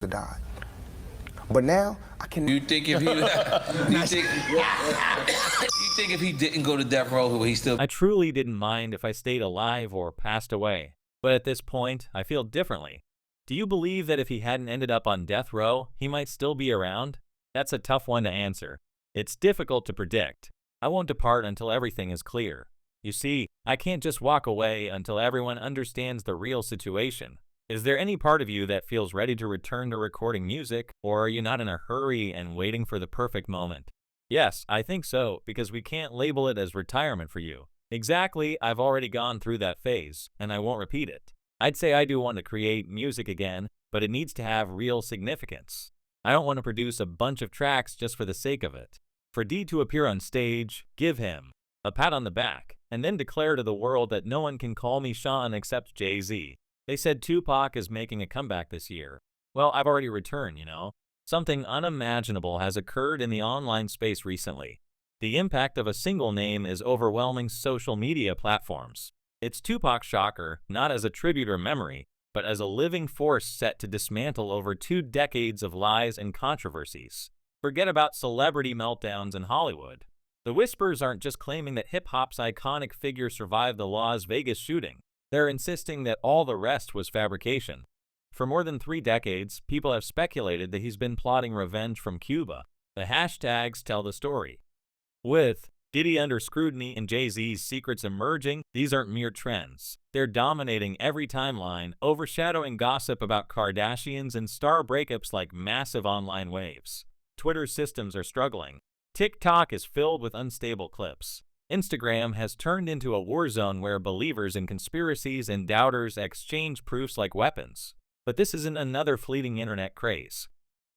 to die. But now I can. You think if he, you think if he didn't go to death row, would he still? I truly didn't mind if I stayed alive or passed away. But at this point, I feel differently. Do you believe that if he hadn't ended up on death row, he might still be around? That's a tough one to answer. It's difficult to predict. I won't depart until everything is clear. You see, I can't just walk away until everyone understands the real situation. Is there any part of you that feels ready to return to recording music, or are you not in a hurry and waiting for the perfect moment? Yes, I think so, because we can't label it as retirement for you. Exactly, I've already gone through that phase, and I won't repeat it. I'd say I do want to create music again, but it needs to have real significance. I don't want to produce a bunch of tracks just for the sake of it. For D to appear on stage, give him a pat on the back, and then declare to the world that no one can call me Sean except Jay-Z. They said Tupac is making a comeback this year. Well, I've already returned, you know. Something unimaginable has occurred in the online space recently. The impact of a single name is overwhelming social media platforms. It's Tupac Shocker, not as a tribute or memory, but as a living force set to dismantle over 2 decades of lies and controversies. Forget about celebrity meltdowns in Hollywood. The whispers aren't just claiming that hip-hop's iconic figure survived the Las Vegas shooting. They're insisting that all the rest was fabrication. For more than 3 decades, people have speculated that he's been plotting revenge from Cuba. The hashtags tell the story. With Diddy under scrutiny and Jay-Z's secrets emerging, these aren't mere trends. They're dominating every timeline, overshadowing gossip about Kardashians and star breakups like massive online waves. Twitter's systems are struggling. TikTok is filled with unstable clips. Instagram has turned into a war zone where believers in conspiracies and doubters exchange proofs like weapons. But this isn't another fleeting internet craze.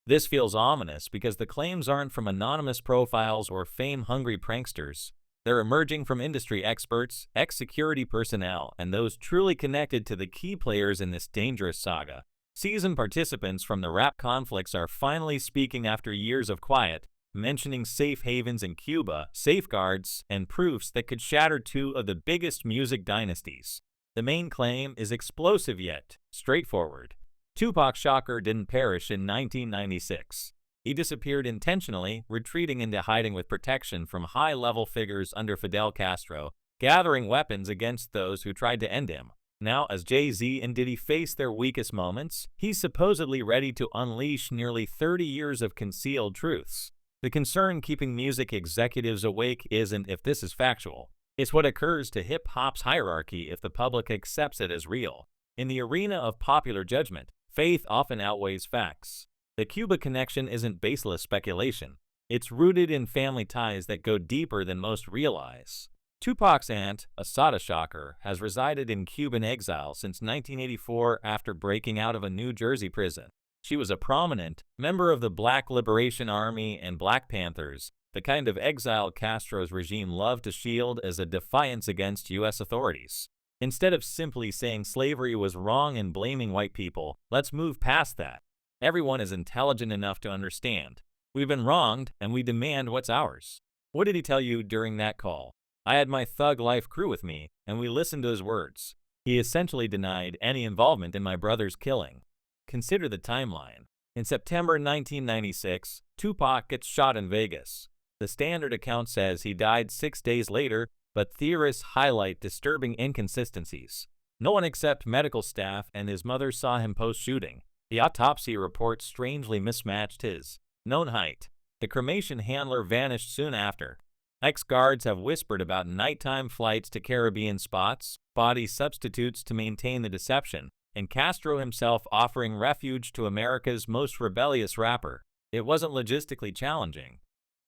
This feels ominous because the claims aren't from anonymous profiles or fame-hungry pranksters. They're emerging from industry experts, ex-security personnel, and those truly connected to the key players in this dangerous saga. Seasoned participants from the rap conflicts are finally speaking after years of quiet, mentioning safe havens in Cuba, safeguards, and proofs that could shatter 2 of the biggest music dynasties. The main claim is explosive yet straightforward. Tupac Shocker didn't perish in 1996. He disappeared intentionally, retreating into hiding with protection from high-level figures under Fidel Castro, gathering weapons against those who tried to end him. Now, as Jay-Z and Diddy face their weakest moments, he's supposedly ready to unleash nearly 30 years of concealed truths. The concern keeping music executives awake isn't if this is factual. It's what occurs to hip-hop's hierarchy if the public accepts it as real. In the arena of popular judgment, faith often outweighs facts. The Cuba connection isn't baseless speculation. It's rooted in family ties that go deeper than most realize. Tupac's aunt, Assata Shocker, has resided in Cuban exile since 1984 after breaking out of a New Jersey prison. She was a prominent member of the Black Liberation Army and Black Panthers, the kind of exile Castro's regime loved to shield as a defiance against U.S. authorities. Instead of simply saying slavery was wrong and blaming white people, let's move past that. Everyone is intelligent enough to understand. We've been wronged, and we demand what's ours. What did he tell you during that call? I had my thug life crew with me, and we listened to his words. He essentially denied any involvement in my brother's killing. Consider the timeline. In September 1996, Tupac gets shot in Vegas. The standard account says he died 6 days later, but theorists highlight disturbing inconsistencies. No one except medical staff and his mother saw him post-shooting. The autopsy report strangely mismatched his known height. The cremation handler vanished soon after. Ex-guards have whispered about nighttime flights to Caribbean spots, body substitutes to maintain the deception, and Castro himself offering refuge to America's most rebellious rapper. It wasn't logistically challenging.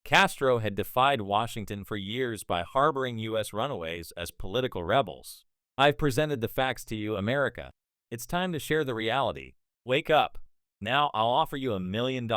Castro had defied Washington for years by harboring U.S. runaways as political rebels. I've presented the facts to you, America. It's time to share the reality. Wake up. Now I'll offer you $1 million,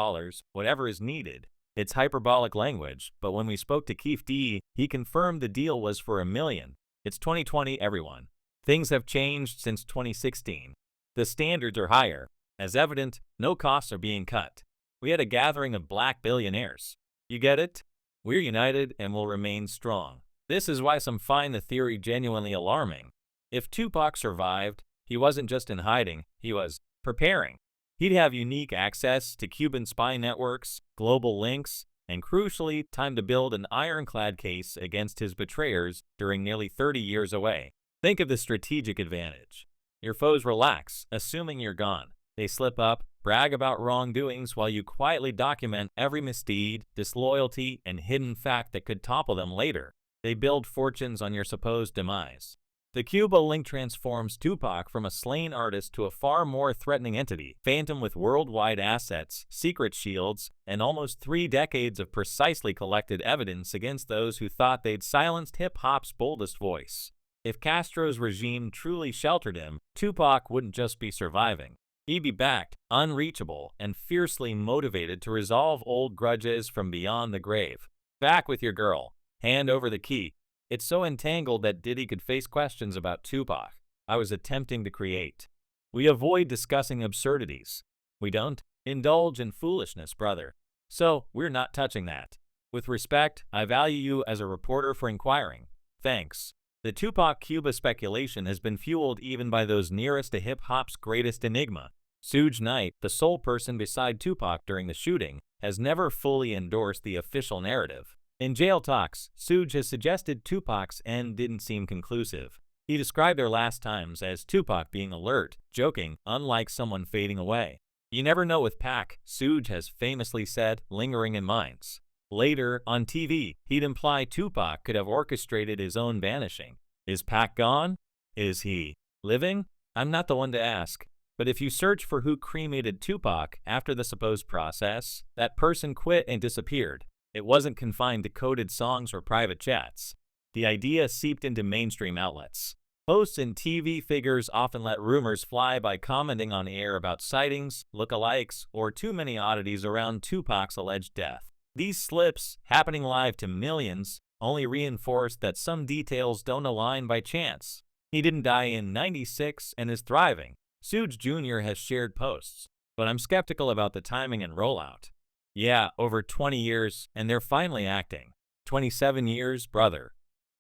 whatever is needed. It's hyperbolic language, but when we spoke to Keefe D, he confirmed the deal was for $1 million. It's 2020, everyone. Things have changed since 2016. The standards are higher. As evident, no costs are being cut. We had a gathering of black billionaires. You get it? We're united and will remain strong. This is why some find the theory genuinely alarming. If Tupac survived, he wasn't just in hiding, he was preparing. He'd have unique access to Cuban spy networks, global links, and crucially, time to build an ironclad case against his betrayers during nearly 30 years away. Think of the strategic advantage. Your foes relax, assuming you're gone. They slip up, brag about wrongdoings while you quietly document every misdeed, disloyalty, and hidden fact that could topple them later. They build fortunes on your supposed demise. The Cuba link transforms Tupac from a slain artist to a far more threatening entity, phantom with worldwide assets, secret shields, and almost 3 decades of precisely collected evidence against those who thought they'd silenced hip-hop's boldest voice. If Castro's regime truly sheltered him, Tupac wouldn't just be surviving. He'd be backed, unreachable, and fiercely motivated to resolve old grudges from beyond the grave. Back with your girl. Hand over the key. It's so entangled that Diddy could face questions about Tupac. I was attempting to create. We avoid discussing absurdities. We don't indulge in foolishness, brother. So, we're not touching that. With respect, I value you as a reporter for inquiring. Thanks. The Tupac Cuba speculation has been fueled even by those nearest to hip-hop's greatest enigma. Suge Knight, the sole person beside Tupac during the shooting, has never fully endorsed the official narrative. In jail talks, Suge has suggested Tupac's end didn't seem conclusive. He described their last times as Tupac being alert, joking, unlike someone fading away. You never know with Pac, Suge has famously said, lingering in minds. Later, on TV, he'd imply Tupac could have orchestrated his own vanishing. Is Pac gone? Is he living? I'm not the one to ask. But if you search for who cremated Tupac after the supposed process, that person quit and disappeared. It wasn't confined to coded songs or private chats. The idea seeped into mainstream outlets. Hosts and TV figures often let rumors fly by commenting on air about sightings, lookalikes, or too many oddities around Tupac's alleged death. These slips, happening live to millions, only reinforce that some details don't align by chance. He didn't die in '96 and is thriving. Suge Jr. has shared posts, but I'm skeptical about the timing and rollout. Yeah, over 20 years, and they're finally acting. 27 years, brother.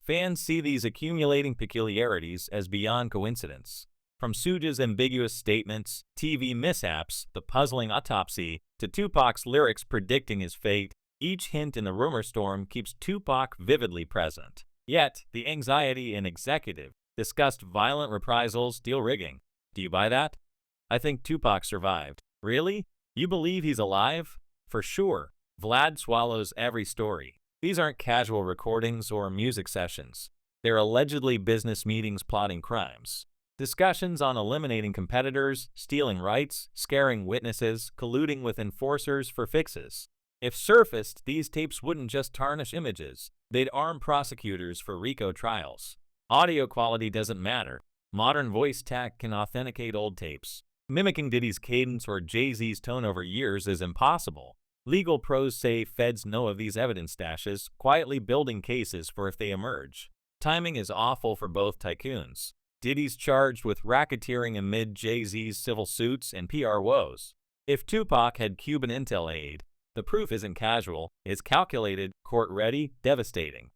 Fans see these accumulating peculiarities as beyond coincidence. From Suge's ambiguous statements, TV mishaps, the puzzling autopsy, to Tupac's lyrics predicting his fate, each hint in the rumor storm keeps Tupac vividly present. Yet, the anxiety in executive discussed violent reprisals, deal rigging. Do you buy that? I think Tupac survived. Really? You believe he's alive? For sure. Vlad swallows every story. These aren't casual recordings or music sessions. They're allegedly business meetings plotting crimes. Discussions on eliminating competitors, stealing rights, scaring witnesses, colluding with enforcers for fixes. If surfaced, these tapes wouldn't just tarnish images. They'd arm prosecutors for RICO trials. Audio quality doesn't matter. Modern voice tech can authenticate old tapes. Mimicking Diddy's cadence or Jay-Z's tone over years is impossible. Legal pros say feds know of these evidence stashes, quietly building cases for if they emerge. Timing is awful for both tycoons. Diddy's charged with racketeering amid Jay-Z's civil suits and PR woes. If Tupac had Cuban intel aid, the proof isn't casual, it's calculated, court-ready, devastating.